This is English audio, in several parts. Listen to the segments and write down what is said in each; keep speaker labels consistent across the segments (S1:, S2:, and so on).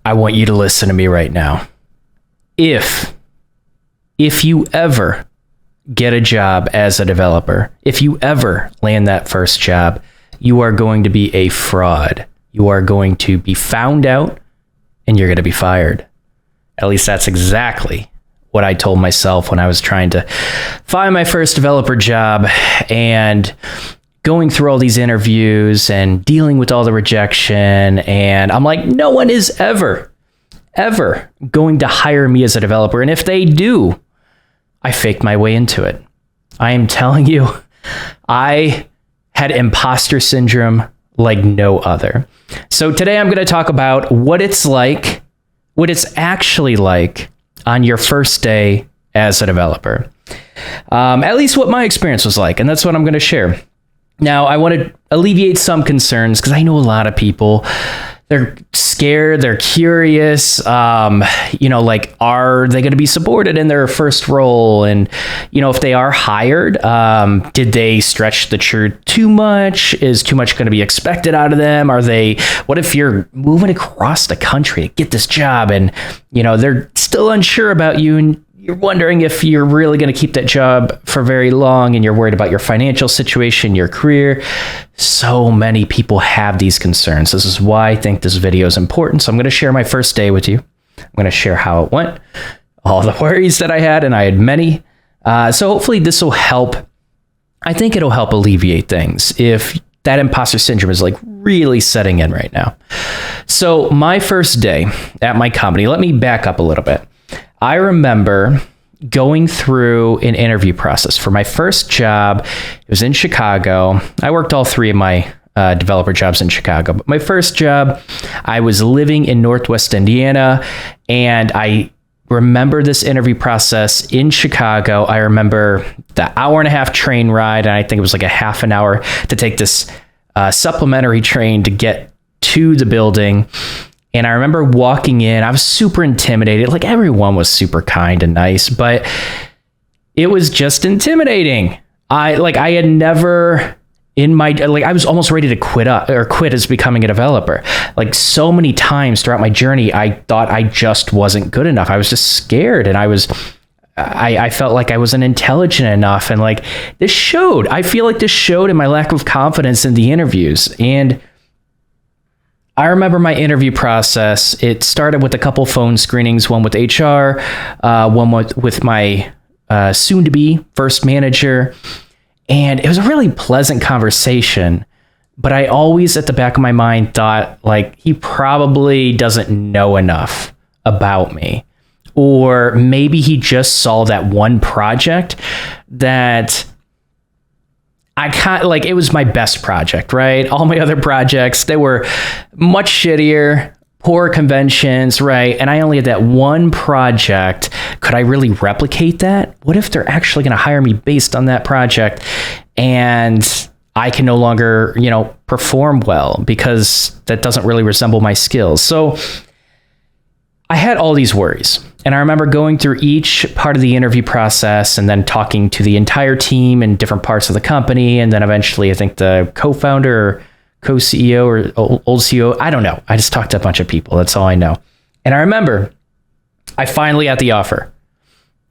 S1: I want you to listen to me right now. If you ever get a job as a developer, if you ever land that first job, you are going to be a fraud. You are going to be found out and you're going to be fired. At least that's exactly what I told myself when I was trying to find my first developer job and going through all these interviews and dealing with all the rejection. And I'm like, no one is ever going to hire me as a developer. And if they do, I faked my way into it. I am telling you, I had imposter syndrome like no other. So today I'm going to talk about what it's actually like on your first day as a developer. At least what my experience was like. And that's what I'm going to share. Now, I want to alleviate some concerns because I know a lot of people, they're scared, they're curious, like, are they going to be supported in their first role? And, if they are hired, did they stretch the truth too much? Is too much going to be expected out of them? What if you're moving across the country to get this job and, they're still unsure about you and you're wondering if you're really going to keep that job for very long and you're worried about your financial situation, your career. So many people have these concerns. This is why I think this video is important. So I'm going to share my first day with you. I'm going to share how it went, all the worries that I had, and I had many. So hopefully this will help. I think it'll help alleviate things if that imposter syndrome is like really setting in right now. So my first day at my company, let me back up a little bit. I remember going through an interview process for my first job. It was in Chicago. I worked all three of my developer jobs in Chicago. But my first job, I was living in Northwest Indiana, and I remember this interview process in Chicago. I remember the 1.5-hour train ride, and I think it was like a half an hour to take this supplementary train to get to the building. And I remember walking in, I was super intimidated. Like, everyone was super kind and nice, but it was just intimidating. I had never I was almost ready to quit as becoming a developer. Like, so many times throughout my journey, I thought I just wasn't good enough. I was just scared, and I felt like I wasn't intelligent enough. And like, this showed. I feel like this showed in my lack of confidence in the interviews. And I remember my interview process. It started with a couple phone screenings, one with HR, one with my soon-to-be first manager. And it was a really pleasant conversation. But I always, at the back of my mind, thought, like, he probably doesn't know enough about me. Or maybe he just saw that one project that it was my best project, right? All my other projects, they were much shittier, poor conventions, right? And I only had that one project. Could I really replicate that? What if they're actually going to hire me based on that project and I can no longer, perform well because that doesn't really resemble my skills? So I had all these worries. And I remember going through each part of the interview process and then talking to the entire team in different parts of the company. And then eventually, I think the co-founder or co-CEO or old CEO, I don't know. I just talked to a bunch of people. That's all I know. And I remember I finally got the offer.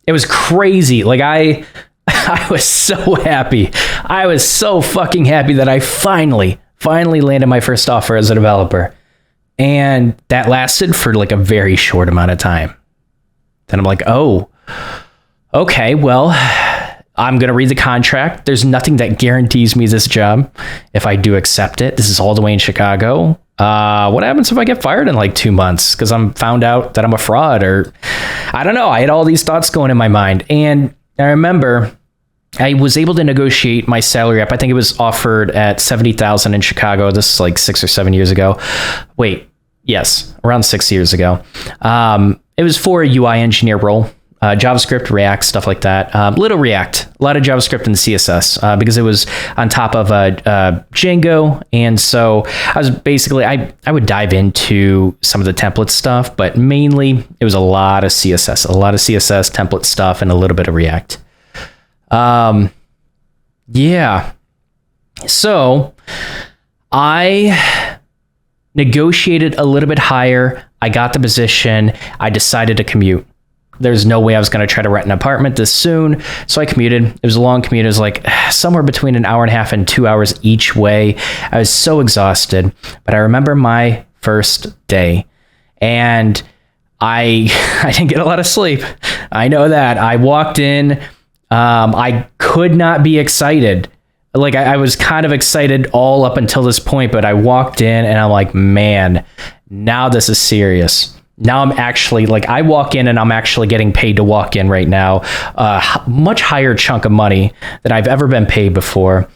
S1: It was crazy. Like, I was so happy. I was so fucking happy that I finally landed my first offer as a developer. And that lasted for like a very short amount of time. Then I'm like, oh, okay, well, I'm going to read the contract. There's nothing that guarantees me this job if I do accept it. This is all the way in Chicago. What happens if I get fired in like 2 months because I'm found out that I'm a fraud? Or I don't know. I had all these thoughts going in my mind. And I remember I was able to negotiate my salary up. I think it was offered at $70,000 in Chicago. This is like 6 or 7 years ago. Wait, yes, around 6 years ago. It was for a UI engineer role, JavaScript, React, stuff like that. Little React, a lot of JavaScript and CSS because it was on top of Django. And so I was basically, I would dive into some of the template stuff, but mainly it was a lot of CSS template stuff and a little bit of React. Yeah. So I negotiated a little bit higher I got the position. I decided to commute. There's no way I was going to try to rent an apartment this soon. So I commuted. It was a long commute. It was like somewhere between an hour and a half and 2 hours each way. I was so exhausted. But I remember my first day, and I didn't get a lot of sleep. I know that. I walked in. I could not be excited. Like I was kind of excited all up until this point, but I walked in and I'm like, man, now this is serious. Now I'm actually like, I walk in and I'm actually getting paid to walk in right now. Much higher chunk of money than I've ever been paid before.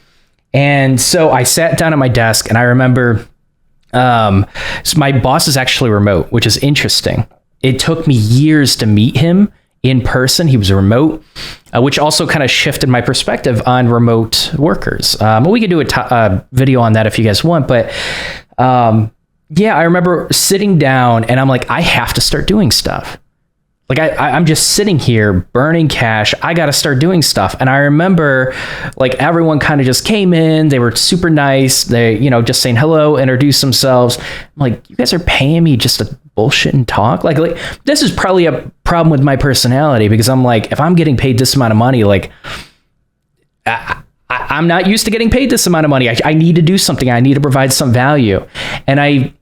S1: And so I sat down at my desk, and I remember, so my boss is actually remote, which is interesting. It took me years to meet him in person. He was remote, which also kind of shifted my perspective on remote workers. We could do a video on that if you guys want, but yeah, I remember sitting down and I'm like, I have to start doing stuff. Like I'm just sitting here burning cash. I got to start doing stuff. And I remember like everyone kind of just came in. They were super nice. They, just saying hello, introduce themselves. I'm like, you guys are paying me just to bullshit and talk. Like this is probably a problem with my personality, because I'm like, if I'm getting paid this amount of money, like I'm not used to getting paid this amount of money. I need to do something. I need to provide some value. And I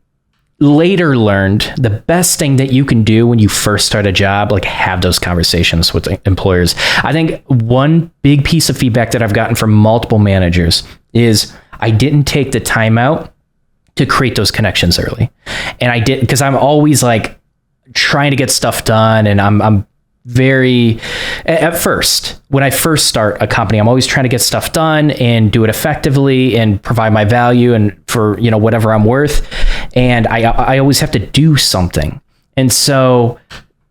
S1: later learned the best thing that you can do when you first start a job, like have those conversations with employers. I think one big piece of feedback that I've gotten from multiple managers is I didn't take the time out to create those connections early. And I did, because I'm always like trying to get stuff done, and I'm very, at first, when I first start a company, I'm always trying to get stuff done and do it effectively and provide my value and for, whatever I'm worth. And I always have to do something. And so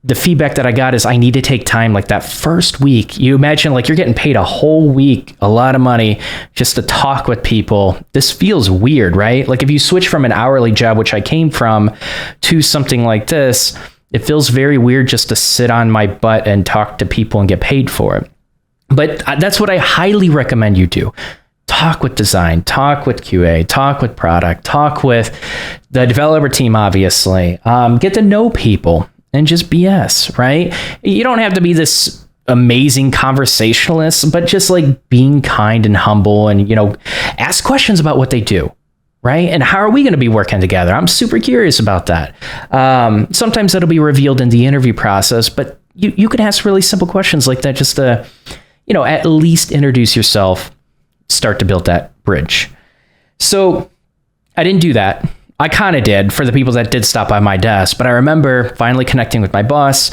S1: the feedback that I got is I need to take time, like that first week. You imagine like you're getting paid a whole week, a lot of money just to talk with people. This feels weird, right? Like if you switch from an hourly job, which I came from, to something like this, it feels very weird just to sit on my butt and talk to people and get paid for it. But that's what I highly recommend you do. Talk with design, talk with QA, talk with product, talk with the developer team, obviously. Get to know people and just BS, right? You don't have to be this amazing conversationalist, but just like being kind and humble and, ask questions about what they do. Right? And how are we going to be working together? I'm super curious about that. Sometimes that'll be revealed in the interview process, but you can ask really simple questions like that just to, at least introduce yourself, start to build that bridge. So I didn't do that. I kind of did for the people that did stop by my desk, but I remember finally connecting with my boss.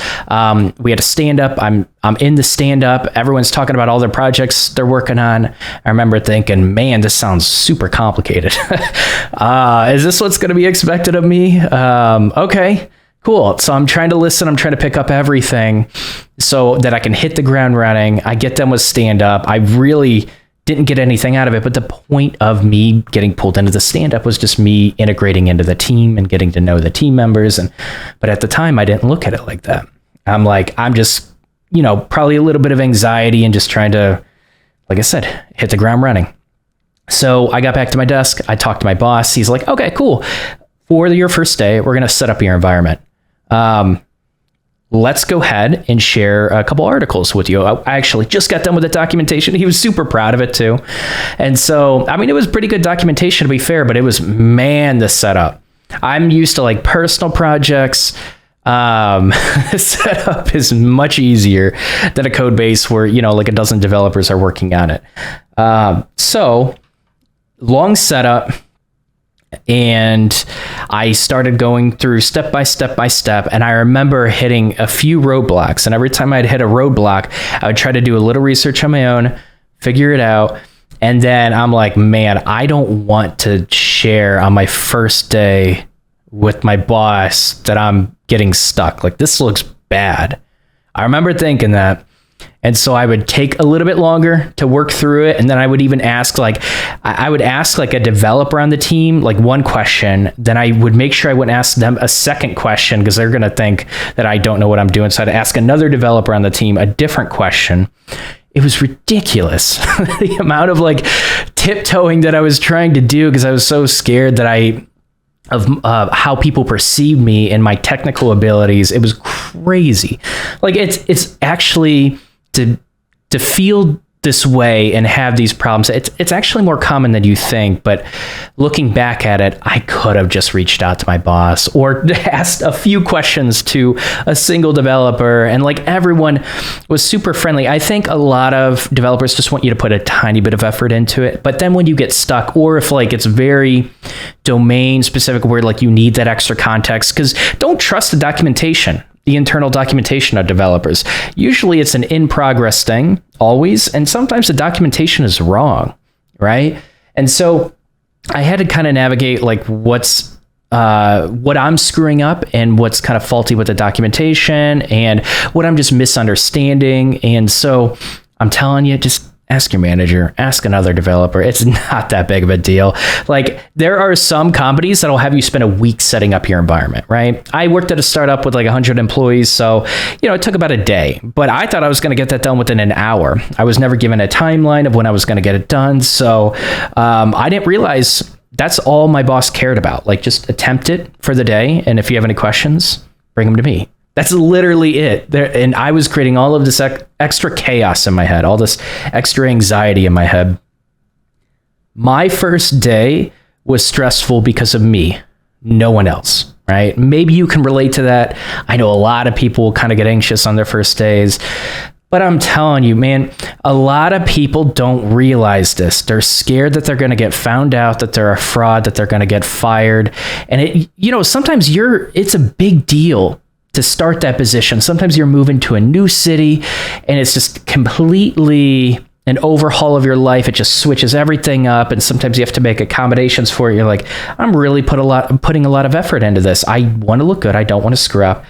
S1: We had a stand up. I'm in the stand up. Everyone's talking about all their projects they're working on. I remember thinking, man, this sounds super complicated. Is this what's going to be expected of me? Okay, cool. So I'm trying to listen. I'm trying to pick up everything so that I can hit the ground running. I get them with stand up. I really didn't get anything out of it, but the point of me getting pulled into the stand-up was just me integrating into the team and getting to know the team members. But at the time, I didn't look at it like that. I'm just, probably a little bit of anxiety and just trying to, like I said, hit the ground running. So I got back to my desk. I talked to my boss. He's like, okay, cool. For your first day, we're going to set up your environment. Let's go ahead and share a couple articles with you. I actually just got done with the documentation. He was super proud of it too. And so, it was pretty good documentation to be fair, but it was, the setup. I'm used to like personal projects. The setup is much easier than a code base where, like a dozen developers are working on it. So long setup. And I started going through step by step. And I remember hitting a few roadblocks. And every time I'd hit a roadblock, I would try to do a little research on my own, figure it out. And then I'm like, man, I don't want to share on my first day with my boss that I'm getting stuck. Like, this looks bad. I remember thinking that. And so I would take a little bit longer to work through it. And then I would even ask I would ask a developer on the team, like one question. Then I would make sure I wouldn't ask them a second question because they're going to think that I don't know what I'm doing. So I'd ask another developer on the team a different question. It was ridiculous. The amount of tiptoeing that I was trying to do because I was so scared that I how people perceive me and my technical abilities. It was crazy. Like it's actually to feel this way and have these problems. It's actually more common than you think. But looking back at it, I could have just reached out to my boss or asked a few questions to a single developer, and like everyone was super friendly. I think a lot of developers just want you to put a tiny bit of effort into it. But then when you get stuck, or if like it's very domain specific where like you need that extra context, because don't trust the documentation, the internal documentation of developers. Usually it's an in progress thing, always, and sometimes the documentation is wrong, right? And so I had to kind of navigate like what I'm screwing up and what's kind of faulty with the documentation and what I'm just misunderstanding. And so I'm telling you, just ask your manager, ask another developer. It's not that big of a deal. Like there are some companies that'll have you spend a week setting up your environment, right? I worked at a startup with like 100 employees. So, it took about a day, but I thought I was going to get that done within an hour. I was never given a timeline of when I was going to get it done. So I didn't realize that's all my boss cared about. Like just attempt it for the day. And if you have any questions, bring them to me. That's literally it. And I was creating all of this extra chaos in my head, all this extra anxiety in my head. My first day was stressful because of me, no one else, right? Maybe you can relate to that. I know a lot of people kind of get anxious on their first days, but I'm telling you, man, a lot of people don't realize this. They're scared that they're going to get found out, that they're a fraud, that they're going to get fired. And sometimes it's a big deal to start that position. Sometimes you're moving to a new city and it's just completely an overhaul of your life. It just switches everything up. And sometimes you have to make accommodations for it. You're like, I'm really putting a lot of effort into this. I want to look good. I don't want to screw up.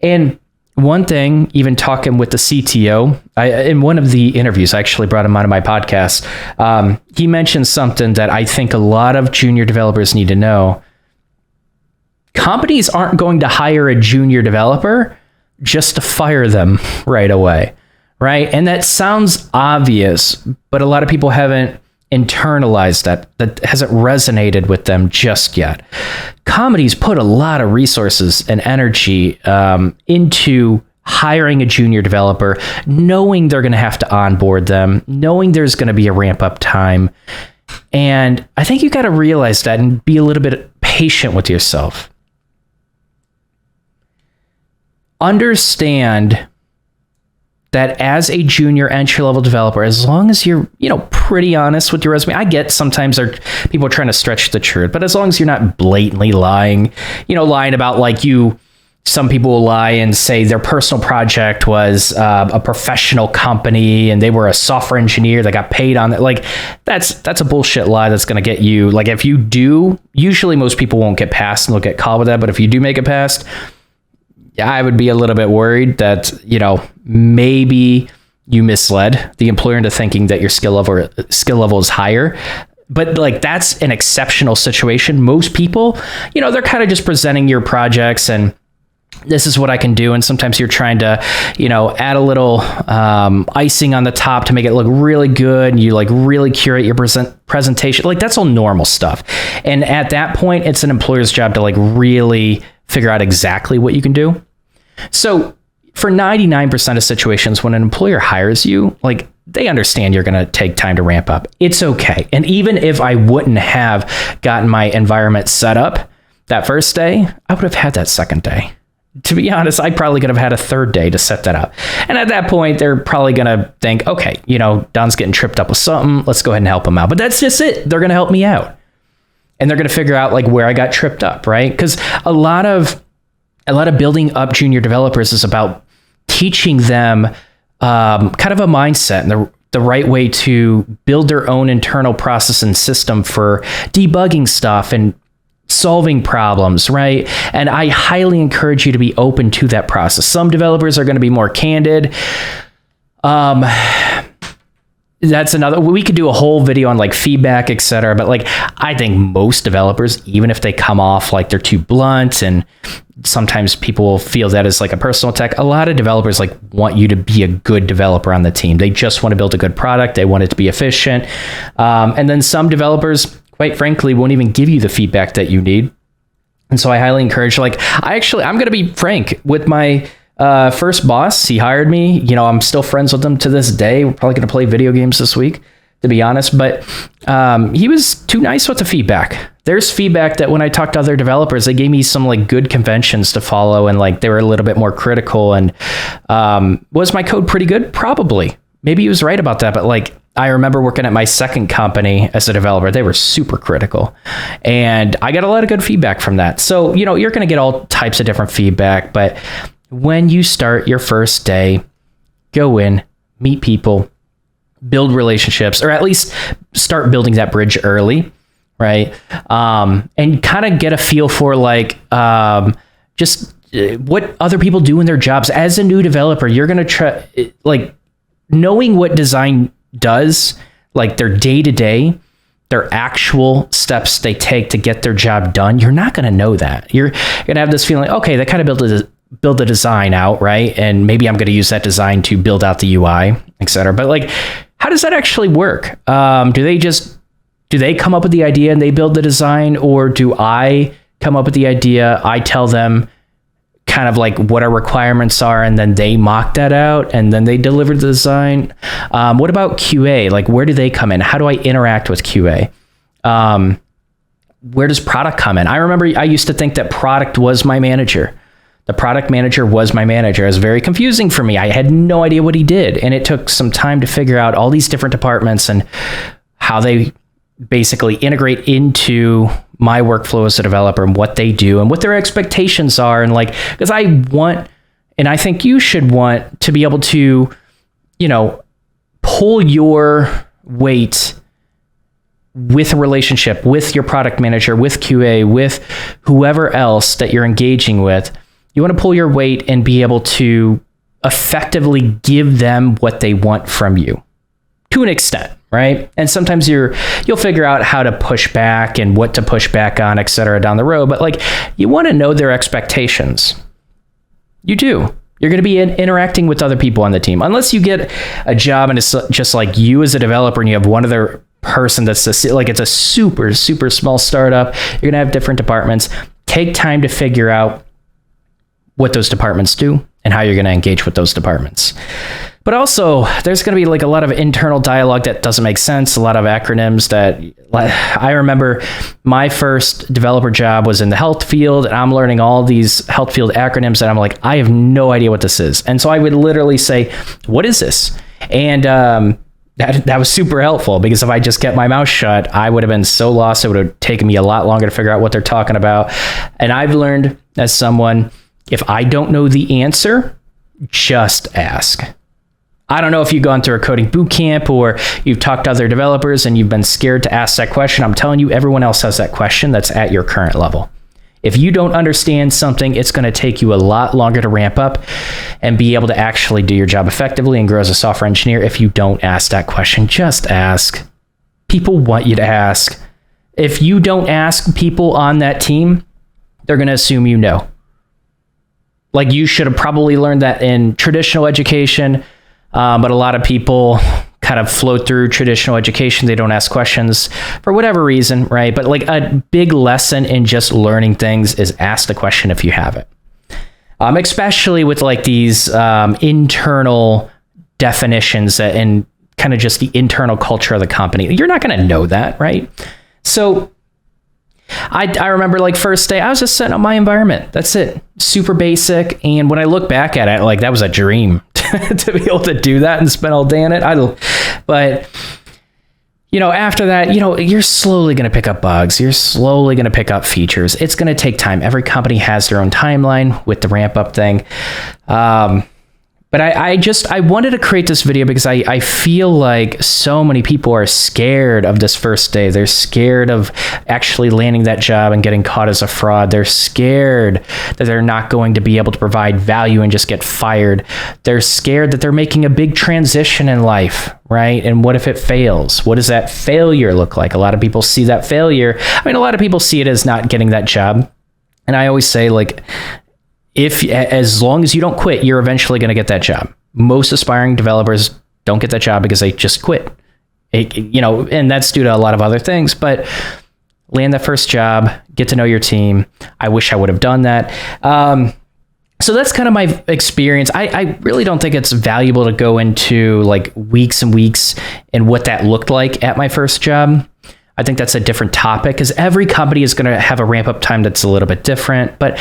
S1: And one thing, even talking with the CTO, in one of the interviews, I actually brought him onto my podcast. He mentioned something that I think a lot of junior developers need to know. Companies aren't going to hire a junior developer just to fire them right away, right? And that sounds obvious, but a lot of people haven't internalized that hasn't resonated with them just yet. Companies put a lot of resources and energy into hiring a junior developer, knowing they're going to have to onboard them, knowing there's going to be a ramp up time. And I think you got to realize that and be a little bit patient with yourself. Understand that as a junior entry-level developer, as long as you're, pretty honest with your resume, I get sometimes people are trying to stretch the truth, but as long as you're not blatantly lying, lying about some people will lie and say their personal project was a professional company and they were a software engineer that got paid on it. Like that's a bullshit lie that's going to get you. Like if you do, usually most people won't get past and they'll get caught with that. But if you do make it past, yeah, I would be a little bit worried that, maybe you misled the employer into thinking that your skill level is higher. But like that's an exceptional situation. Most people, they're kind of just presenting your projects and this is what I can do. And sometimes you're trying to, add a little icing on the top to make it look really good. And you like really curate your presentation. Like that's all normal stuff. And at that point, it's an employer's job to like really figure out exactly what you can do. So for 99% of situations, when an employer hires you, like they understand you're going to take time to ramp up. It's okay. And even if I wouldn't have gotten my environment set up that first day, I would have had that second day. To be honest, I probably could have had a third day to set that up. And at that point, they're probably going to think, okay, Don's getting tripped up with something. Let's go ahead and help him out. But that's just it. They're going to help me out. And they're going to figure out like where I got tripped up, right? Because a lot of building up junior developers is about teaching them kind of a mindset and the right way to build their own internal process and system for debugging stuff and solving problems, right? And I highly encourage you to be open to that process. Some developers are going to be more candid. That's another, we could do a whole video on like feedback, etc. But like, I think most developers, even if they come off like they're too blunt and sometimes people will feel that as like a personal attack, a lot of developers like want you to be a good developer on the team. They just want to build a good product. They want it to be efficient. And then some developers, quite frankly, won't even give you the feedback that you need. And so I highly encourage, like, I'm going to be frank with my first boss. He hired me. I'm still friends with him to this day. We're probably going to play video games this week, to be honest. But he was too nice with the feedback. There's feedback that when I talked to other developers, they gave me some like good conventions to follow, and like they were a little bit more critical. And was my code pretty good? Probably. Maybe he was right about that. But like, I remember working at my second company as a developer. They were super critical, and I got a lot of good feedback from that. So, you're going to get all types of different feedback. But when you start your first day, go in, meet people, build relationships, or at least start building that bridge early, right? And kind of get a feel for like just what other people do in their jobs. As a new developer, you're going to try, like, knowing what design does, like their day-to-day, their actual steps they take to get their job done. You're not going to know that. You're going to have this feeling, okay, they kind of build the design out, right? And maybe I'm going to use that design to build out the UI, etc. But like, how does that actually work? Do they come up with the idea and they build the design, or do I come up with the idea, I tell them kind of like what our requirements are, and then they mock that out and then they deliver the design? What about QA? Like, where do they come in? How do I interact with QA? Where does product come in? I remember I used to think that product was my manager. The product manager was my manager. It was very confusing for me. I had no idea what he did. And it took some time to figure out all these different departments and how they basically integrate into my workflow as a developer, and what they do and what their expectations are. And like, because I want, and I think you should want, to be able to, pull your weight with a relationship with your product manager, with QA, with whoever else that you're engaging with. You want to pull your weight and be able to effectively give them what they want from you to an extent, right? And sometimes you'll figure out how to push back and what to push back on, et cetera, down the road. But like, you want to know their expectations. You do. You're going to be interacting with other people on the team. Unless you get a job and it's just like you as a developer and you have one other person that's like, it's a super, super small startup. You're going to have different departments. Take time to figure out what those departments do and how you're going to engage with those departments. But also, there's going to be like a lot of internal dialogue that doesn't make sense, a lot of acronyms that, I remember my first developer job was in the health field, and I'm learning all these health field acronyms, and I'm like, I have no idea what this is. And so I would literally say, what is this? And that was super helpful, because if I just kept my mouth shut, I would have been so lost. It would have taken me a lot longer to figure out what they're talking about. And I've learned as someone, if I don't know the answer, just ask. I don't know if you've gone through a coding boot camp or you've talked to other developers and you've been scared to ask that question. I'm telling you, everyone else has that question that's at your current level. If you don't understand something, it's going to take you a lot longer to ramp up and be able to actually do your job effectively and grow as a software engineer. If you don't ask that question, just ask. People want you to ask. If you don't ask people on that team, they're going to assume you know. Like, you should have probably learned that in traditional education. But a lot of people kind of float through traditional education. They don't ask questions for whatever reason, right? But like, a big lesson in just learning things is ask the question if you have it. Especially with like these internal definitions and kind of just the internal culture of the company. You're not going to know that, right? So I remember like first day, I was just setting up my environment. That's it. Super basic. And when I look back at it, like, that was a dream to be able to do that and spend all day in it. But after that, you're slowly going to pick up bugs. You're slowly going to pick up features. It's going to take time. Every company has their own timeline with the ramp up thing. But I wanted to create this video because I feel like so many people are scared of this first day. They're scared of actually landing that job and getting caught as a fraud. They're scared that they're not going to be able to provide value and just get fired. They're scared that they're making a big transition in life, right? And what if it fails? What does that failure look like? A lot of people see that failure. A lot of people see it as not getting that job. And I always say, like, as long as you don't quit, you're eventually going to get that job. Most aspiring developers don't get that job because they just quit. And that's due to a lot of other things. But land that first job, get to know your team. I wish I would have done that. So that's kind of my experience. I really don't think it's valuable to go into like weeks and weeks and what that looked like at my first job. I think that's a different topic because every company is going to have a ramp up time that's a little bit different. But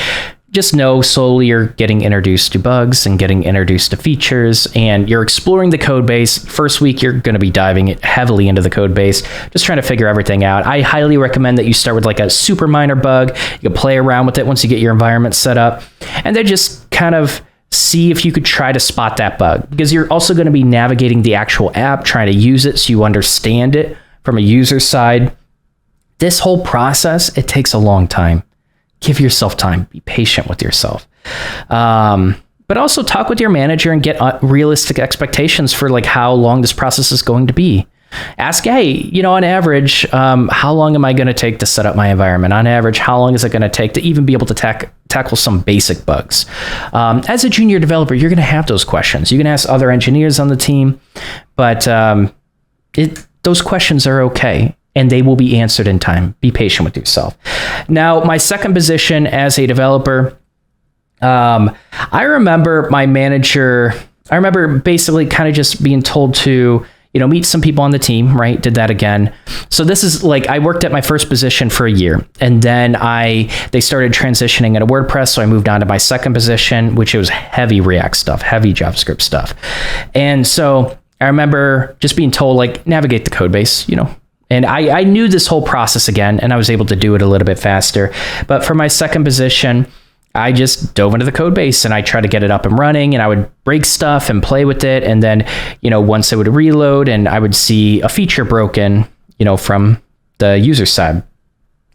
S1: just know slowly you're getting introduced to bugs and getting introduced to features, and you're exploring the code base. First week, you're going to be diving heavily into the code base, just trying to figure everything out. I highly recommend that you start with like a super minor bug. You can play around with it once you get your environment set up, and then just kind of see if you could try to spot that bug, because you're also going to be navigating the actual app, trying to use it so you understand it from a user side. This whole process, it takes a long time. Give yourself time. Be patient with yourself. But also talk with your manager and get realistic expectations for like how long this process is going to be. Ask, hey, on average, how long am I going to take to set up my environment? On average, how long is it going to take to even be able to tackle some basic bugs? As a junior developer, you're going to have those questions. You can ask other engineers on the team, but those questions are okay, and they will be answered in time. Be patient with yourself. Now, my second position as a developer, I remember my manager, basically kind of just being told to, meet some people on the team, right? Did that again. So this is like, I worked at my first position for a year, and then they started transitioning into WordPress. So I moved on to my second position, which was heavy React stuff, heavy JavaScript stuff. And so I remember just being told, like, navigate the code base, and I knew this whole process again, and I was able to do it a little bit faster. But for my second position, I just dove into the code base and I tried to get it up and running, and I would break stuff and play with it. And then, once it would reload and I would see a feature broken, from the user side,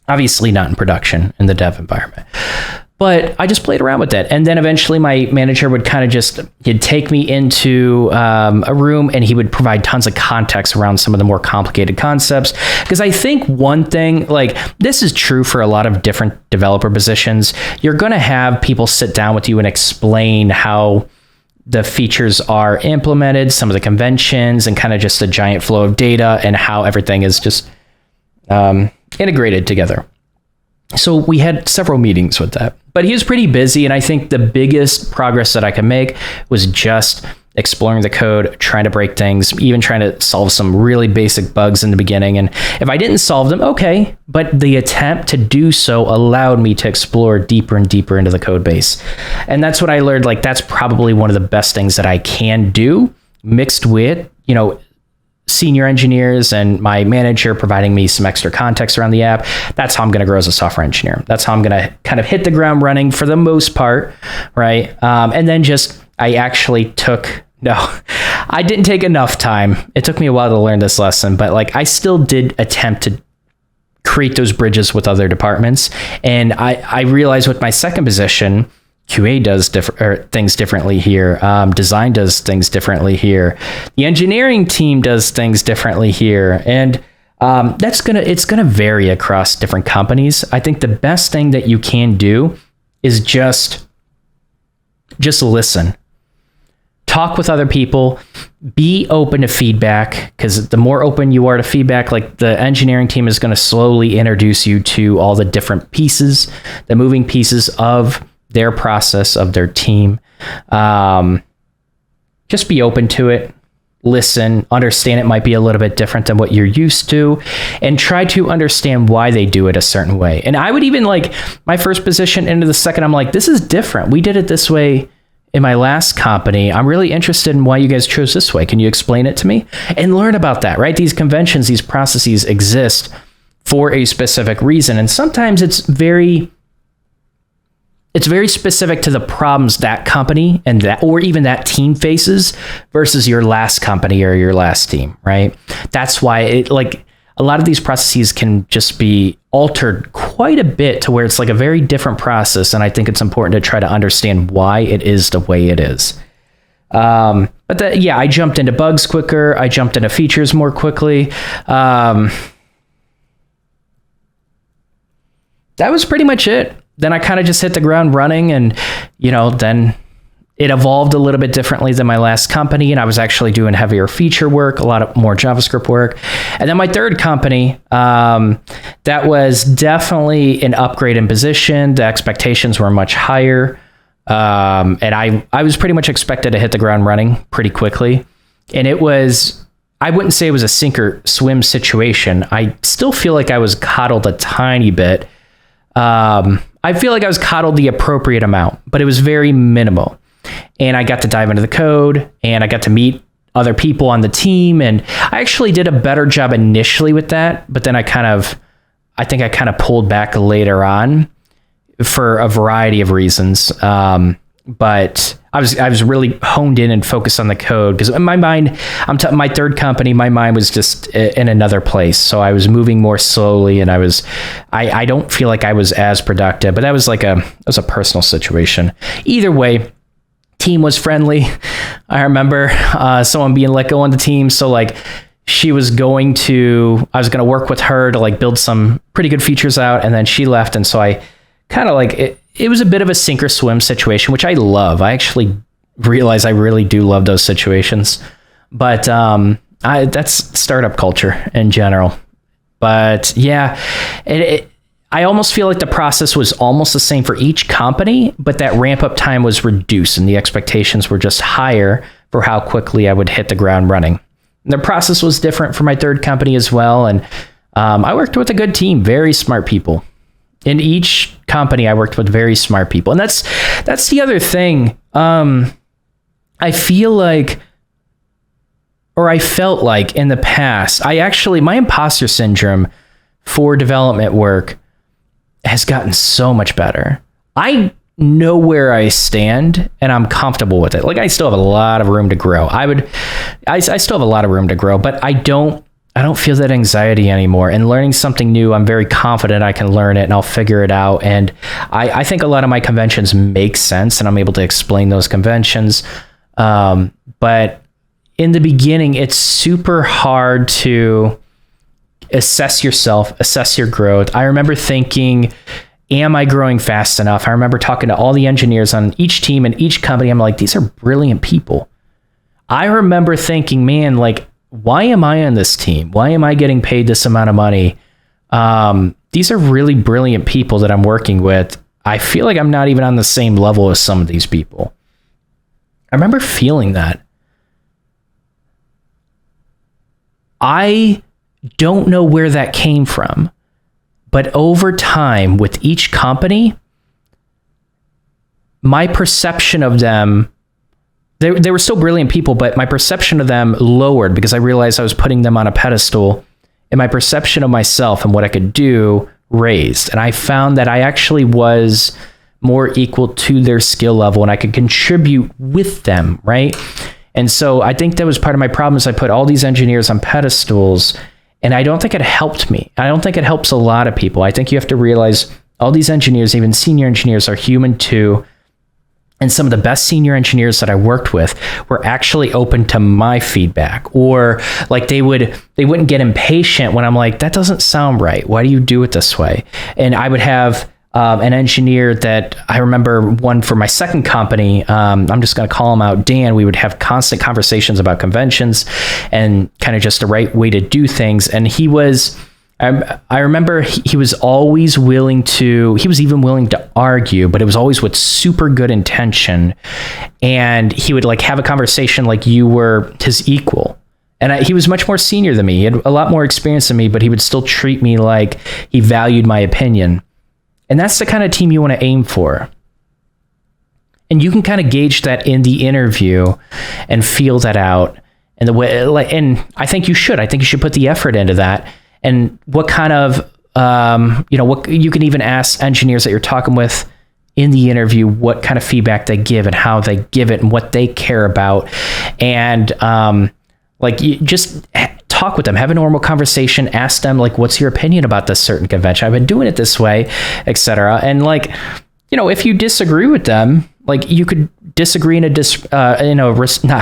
S1: obviously not in production in the dev environment. But I just played around with it. And then eventually my manager would kind of he'd take me into a room, and he would provide tons of context around some of the more complicated concepts. Because I think one thing, like, this is true for a lot of different developer positions. You're going to have people sit down with you and explain how the features are implemented, some of the conventions, and kind of just a giant flow of data and how everything is just integrated together. So we had several meetings with that, but he was pretty busy. And I think the biggest progress that I could make was just exploring the code, trying to break things, even trying to solve some really basic bugs in the beginning. And if I didn't solve them, okay, but the attempt to do so allowed me to explore deeper and deeper into the code base. And that's what I learned. Like, that's probably one of the best things that I can do, mixed with, senior engineers and my manager providing me some extra context around the app. That's how I'm going to grow as a software engineer. That's how I'm going to kind of hit the ground running for the most part, right? And then I didn't take enough time. It took me a while to learn this lesson, but like, I still did attempt to create those bridges with other departments. And I realized with my second position, QA does things differently here. Design does things differently here. The engineering team does things differently here. And it's gonna vary across different companies. I think the best thing that you can do is just listen. Talk with other people. Be open to feedback, because the more open you are to feedback, like, the engineering team is going to slowly introduce you to all the different pieces, the moving pieces of their process, of their team. Just be open to it. Listen, understand it might be a little bit different than what you're used to, and try to understand why they do it a certain way. And I would even, like, my first position into the second, I'm like, this is different. We did it this way in my last company. I'm really interested in why you guys chose this way. Can you explain it to me? And learn about that, right? These conventions, these processes exist for a specific reason. And sometimes it's very specific to the problems that company and or even that team faces versus your last company or your last team, right? That's why a lot of these processes can just be altered quite a bit to where it's like a very different process. And I think it's important to try to understand why it is the way it is. I jumped into bugs quicker. I jumped into features more quickly. That was pretty much it. Then I kind of just hit the ground running, and, then it evolved a little bit differently than my last company, and I was actually doing heavier feature work, a lot of more JavaScript work. And then my third company, that was definitely an upgrade in position. The expectations were much higher. And I was pretty much expected to hit the ground running pretty quickly. And it was, I wouldn't say it was a sink or swim situation. I still feel like I was coddled a tiny bit. I feel like I was coddled the appropriate amount, but it was very minimal. And I got to dive into the code, and I got to meet other people on the team. And I actually did a better job initially with that, but then I think I kind of pulled back later on for a variety of reasons. But I was really honed in and focused on the code, because in my mind, my third company, my mind was just in another place. So I was moving more slowly, and I don't feel like I was as productive, but that was a personal situation. Either way, team was friendly. I remember someone being let go on the team. So like I was going to work with her to like build some pretty good features out, and then she left. And so I kind of like it was a bit of a sink or swim situation, which I love. I actually realize I really do love those situations, but that's startup culture in general. But yeah, I almost feel like the process was almost the same for each company, but that ramp up time was reduced, and the expectations were just higher for how quickly I would hit the ground running. And the process was different for my third company as well. And I worked with a good team, very smart people. In each company, I worked with very smart people. And that's the other thing. I feel like, or I felt like in the past, my imposter syndrome for development work has gotten so much better. I know where I stand, and I'm comfortable with it. Like, I still have a lot of room to grow. I still have a lot of room to grow, but I don't feel that anxiety anymore. And learning something new, I'm very confident I can learn it and I'll figure it out. And I think a lot of my conventions make sense, and I'm able to explain those conventions. But in the beginning, it's super hard to assess yourself, assess your growth. I remember thinking, am I growing fast enough? I remember talking to all the engineers on each team and each company. I'm like, these are brilliant people. I remember thinking, man, like, why am I on this team? Why am I getting paid this amount of money? These are really brilliant people that I'm working with. I feel like I'm not even on the same level as some of these people. I remember feeling that. I don't know where that came from, but over time with each company, my perception of them, they were still brilliant people, but my perception of them lowered because I realized I was putting them on a pedestal, and my perception of myself and what I could do raised. And I found that I actually was more equal to their skill level, and I could contribute with them, right? And so I think that was part of my problem, is I put all these engineers on pedestals, and I don't think it helped me. I don't think it helps a lot of people. I think you have to realize all these engineers, even senior engineers, are human too. And some of the best senior engineers that I worked with were actually open to my feedback, or like they wouldn't get impatient when I'm like, that doesn't sound right. Why do you do it this way? And I would have an engineer that I remember, one for my second company, I'm just going to call him out, Dan. We would have constant conversations about conventions and kind of just the right way to do things. And I remember he was always willing to, he was even willing to argue, but it was always with super good intention. And he would like have a conversation like you were his equal. And he was much more senior than me. He had a lot more experience than me, but he would still treat me like he valued my opinion. And that's the kind of team you want to aim for. And you can kind of gauge that in the interview and feel that out. And and I think you should. I think you should put the effort into that. And what kind of, what you can even ask engineers that you're talking with in the interview, what kind of feedback they give and how they give it and what they care about. And you just talk with them, have a normal conversation, ask them like, what's your opinion about this certain convention? I've been doing it this way, etc. And if you disagree with them, like you could disagree in I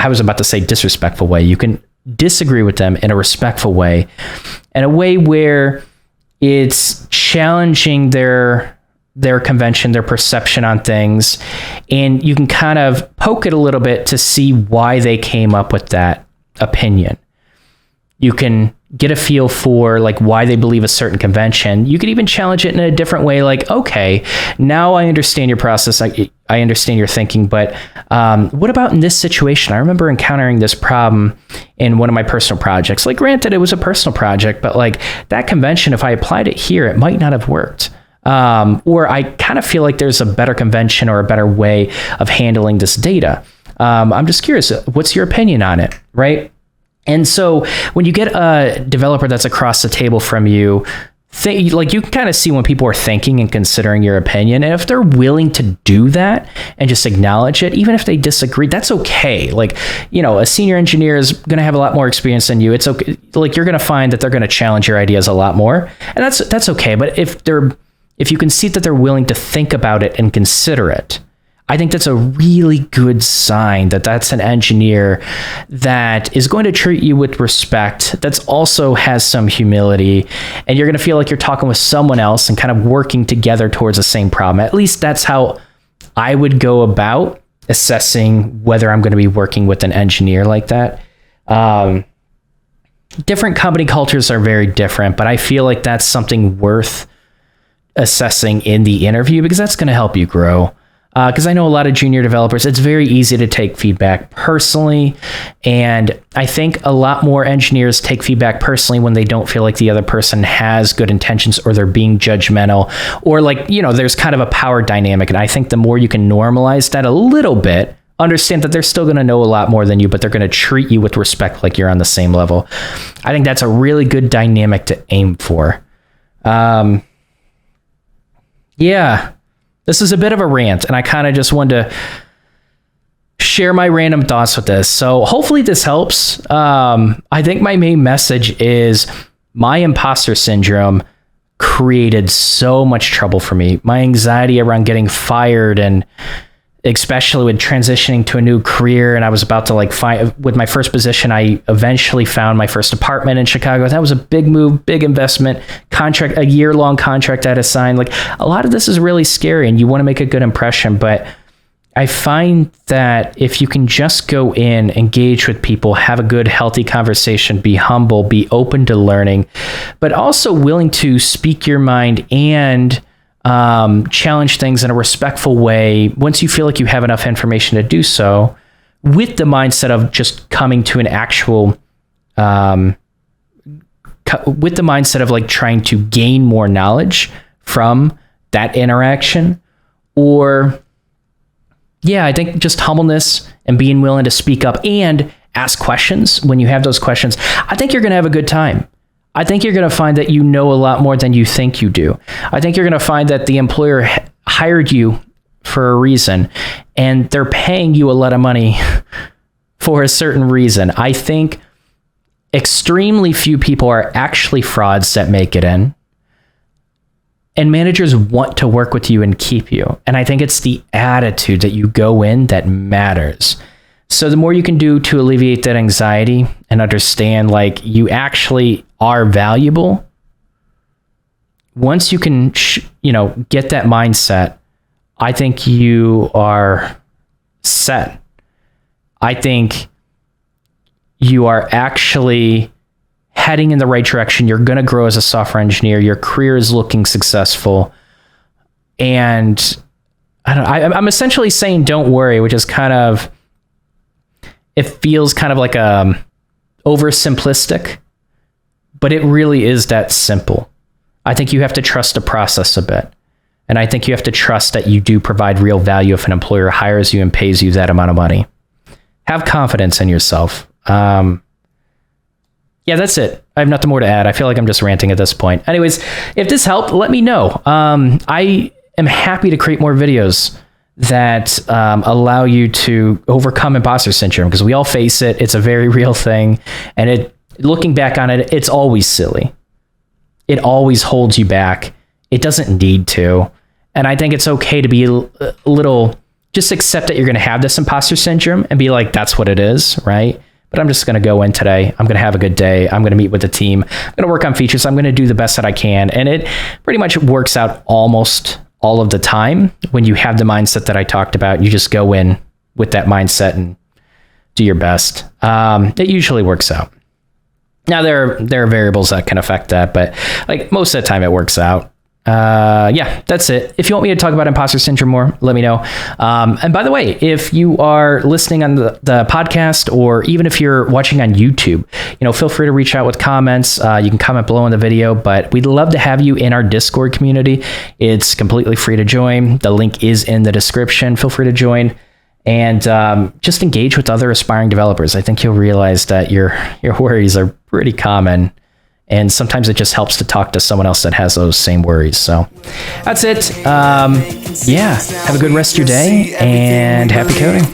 S1: was about to say disrespectful way. You can disagree with them in a respectful way, in a way where it's challenging their their convention, their perception on things, and you can kind of poke it a little bit to see why they came up with that opinion. You can get a feel for like why they believe a certain convention. You could even challenge it in a different way, like, okay, now I understand your process. I understand your thinking, but what about in this situation? I remember encountering this problem in one of my personal projects. Like, granted, it was a personal project, but like that convention, if I applied it here, it might not have worked. Or I kind of feel like there's a better convention or a better way of handling this data. I'm just curious, what's your opinion on it, right? And so when you get a developer that's across the table from you, like you can kind of see when people are thinking and considering your opinion. And if they're willing to do that and just acknowledge it, even if they disagree, that's okay. Like, you know, a senior engineer is going to have a lot more experience than you. It's okay. Like, you're going to find that they're going to challenge your ideas a lot more. And that's okay. But if you can see that they're willing to think about it and consider it, I think that's a really good sign that that's an engineer that is going to treat you with respect, that's also has some humility, and you're going to feel like you're talking with someone else and kind of working together towards the same problem. At least that's how I would go about assessing whether I'm going to be working with an engineer like that. Different company cultures are very different, but I feel like that's something worth assessing in the interview because that's going to help you grow. Because I know a lot of junior developers, it's very easy to take feedback personally. And I think a lot more engineers take feedback personally when they don't feel like the other person has good intentions or they're being judgmental or like, you know, there's kind of a power dynamic. And I think the more you can normalize that a little bit, understand that they're still going to know a lot more than you, but they're going to treat you with respect like you're on the same level. I think that's a really good dynamic to aim for. Yeah. This is a bit of a rant, and I kind of just wanted to share my random thoughts with this. So hopefully this helps. I think my main message is my imposter syndrome created so much trouble for me. My anxiety around getting fired, and especially with transitioning to a new career, and I was about to with my first position, I eventually found my first apartment in Chicago. That was a big move, big investment, contract, a year-long contract I had to sign. Like, a lot of this is really scary and you want to make a good impression, but I find that if you can just go in, engage with people, have a good, healthy conversation, be humble, be open to learning, but also willing to speak your mind and challenge things in a respectful way once you feel like you have enough information to do so, with the mindset of just coming to an actual with the mindset of like trying to gain more knowledge from that interaction. Or I think just humbleness and being willing to speak up and ask questions when you have those questions, I think you're going to have a good time. I think you're going to find that you know a lot more than you think you do. I think you're going to find that the employer hired you for a reason and they're paying you a lot of money for a certain reason. I think extremely few people are actually frauds that make it in. And managers want to work with you and keep you. And I think it's the attitude that you go in that matters. So the more you can do to alleviate that anxiety and understand like you actually are valuable, once you can, get that mindset, I think you are set. I think you are actually heading in the right direction. You're going to grow as a software engineer. Your career is looking successful. And I'm essentially saying, don't worry, which is kind of, it feels kind of like oversimplistic, but it really is that simple. I think you have to trust the process a bit. And I think you have to trust that you do provide real value if an employer hires you and pays you that amount of money. Have confidence in yourself. That's it. I have nothing more to add. I feel like I'm just ranting at this point. Anyways, if this helped, let me know. I am happy to create more videos that allow you to overcome imposter syndrome, because we all face it. It's a very real thing. And looking back on it, it's always silly. It always holds you back. It doesn't need to. And I think it's okay to be a little, just accept that you're going to have this imposter syndrome and be like, that's what it is, right? But I'm just going to go in today. I'm going to have a good day. I'm going to meet with the team. I'm going to work on features. I'm going to do the best that I can. And it pretty much works out almost all of the time. When you have the mindset that I talked about, you just go in with that mindset and do your best. It usually works out. Now there are variables that can affect that, but like most of the time it works out. Yeah, that's it. If you want me to talk about imposter syndrome more, let me know. And by the way, if you are listening on the podcast, or even if you're watching on YouTube, feel free to reach out with comments. You can comment below in the video, but we'd love to have you in our Discord community. It's completely free to join. The link is in the description. Feel free to join and just engage with other aspiring developers. I think you'll realize that your worries are pretty common. And sometimes it just helps to talk to someone else that has those same worries. So that's it. Yeah, have a good rest of your day and happy coding.